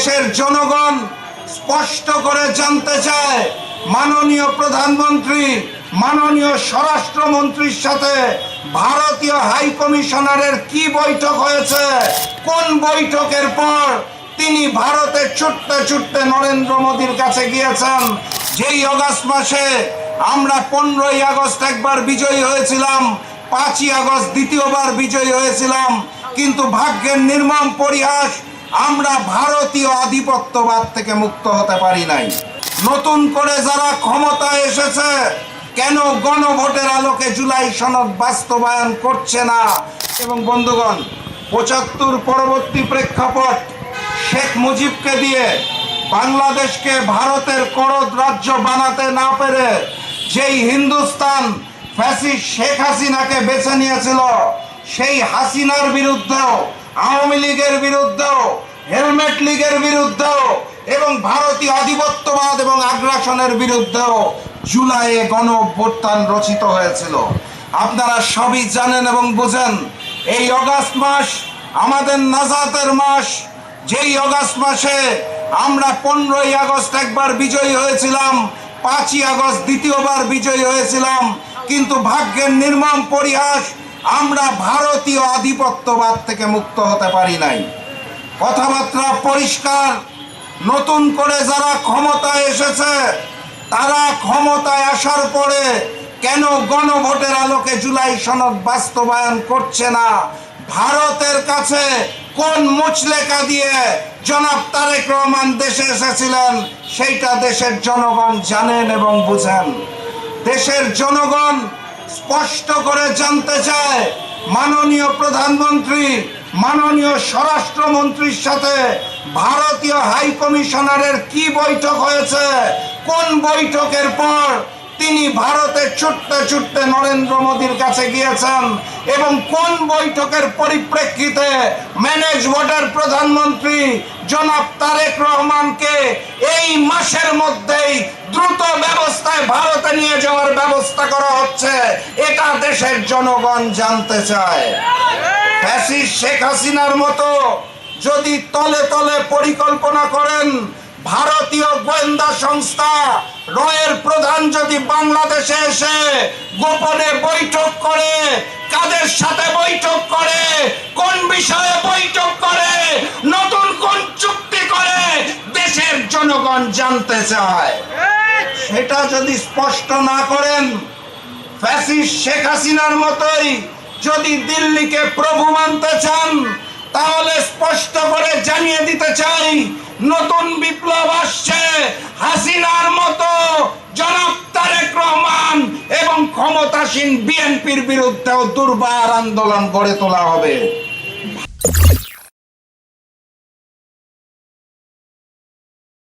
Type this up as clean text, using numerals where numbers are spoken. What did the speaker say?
দেশের জনগণ স্পষ্ট করে জানতে চায় মাননীয় প্রধানমন্ত্রী মাননীয় স্বরাষ্ট্রমন্ত্রীর সাথে ভারতীয় হাই কমিশনারের কি বৈঠক হয়েছে, কোন বৈঠকের পর তিনি ভারতে ছুটতে ছুটতে নরেন্দ্র মোদীর কাছে গিয়েছেন। যেই অগাস্ট মাসে আমরা 15ই আগস্ট একবার বিজয়ী হয়েছিলাম, 5ই আগস্ট দ্বিতীয়বার বিজয়ী হয়েছিলাম, কিন্তু ভাগ্যের নির্মম পরিহাস, আমরা ভারতীয় আধিপত্যবাদ থেকে মুক্ত হতে পারি নাই। নতুন করে যারা ক্ষমতায় এসেছে, কেন গণভোটের আলোকে জুলাই সনদ বাস্তবায়ন করছে না? এবং বন্ধুগণ, 75 পরবর্তী প্রেক্ষাপট শেখ মুজিবকে দিয়ে বাংলাদেশকে ভারতের করদ রাজ্য বানাতে না পেরে যেই হিন্দুস্তান ফ্যাসিস্ট শেখ হাসিনাকে বেছে নিয়েছিল, সেই হাসিনার বিরুদ্ধেও, আওয়ামী লীগের বিরুদ্ধেও, হেলমেট লীগের বিরুদ্ধেও এবং ভারতীয় আধিপত্যবাদ এবং আগ্রাসনের বিরুদ্ধেও জুলাইয়ে গণ অভ্যুত্থান রচিত হয়েছিল। আপনারা সবই জানেন এবং বুঝেন। এই অগাস্ট মাস আমাদের নাজাতের মাস। যেই অগাস্ট মাসে আমরা 15ই আগস্ট একবার বিজয়ী হয়েছিলাম, 5ই আগস্ট দ্বিতীয়বার বিজয়ী হয়েছিলাম, কিন্তু ভাগ্যের নির্মম পরিহাস, আমরা ভারতীয় আধিপত্যবাদ থেকে মুক্ত হতে পারি নাই। কথাবার্তা পরিষ্কার। নতুন করে যারা ক্ষমতায় এসেছে, তারা ক্ষমতায় আসার পরে কেন গণভোটের আলোকে জুলাই সনদ বাস্তবায়ন করছে না? ভারতের কাছে কোন মুচলেকা দিয়ে জনাব তারেক রহমান দেশে এসেছিলেন, সেইটা দেশের জনগণ জানেন এবং বুঝেন। দেশের জনগণ স্পষ্ট করে জানতে চায় মাননীয় প্রধানমন্ত্রী মাননীয় স্বরাষ্ট্রমন্ত্রীর সাথে ভারতীয় হাই কমিশনারের কি বৈঠক হয়েছে, কোন বৈঠকের পর তিনি ভারতে ছুটতে ছুটতে নরেন্দ্র মোদীর কাছে গিয়েছেন এবং কোন বৈঠকের পরিপ্রেক্ষিতে ম্যানেজ ভোটের প্রধানমন্ত্রী জনাব তারেক রহমানকে এই মাসের মধ্যেই দ্রুত ব্যবস্থায় ভারতে নিয়ে যাওয়ার ব্যবস্থা করা হচ্ছে, এটা দেশের জনগণ জানতে চায়। ফ্যাসিস্ট শেখ হাসিনার মতো যদি তলে তলে পরিকল্পনা করেন, ভারতীয় গোয়েন্দা সংস্থা রয়ের প্রধান যদি বাংলাদেশে এসে গোপনে বৈঠক করে, কাদের সাথে বৈঠক করে, কোন বিষয়ে বৈঠক করে, নতুন কোন চুক্তি করে, দেশের জনগণ জানতে চায়। সেটা যদি স্পষ্ট না করেন, ফ্যাসিস্ট শেখ হাসিনার মতোই যদি দিল্লিকে প্রভু মানতে চান, তাহলে স্পষ্ট করে জানিয়ে দিতে চাই, নতুন বিপ্লব আসছে। হাসিনার মতো জনাব তারেক রহমান এবং ক্ষমতাসীন বিএনপির বিরুদ্ধেও দুর্বার আন্দোলন গড়ে তোলা হবে।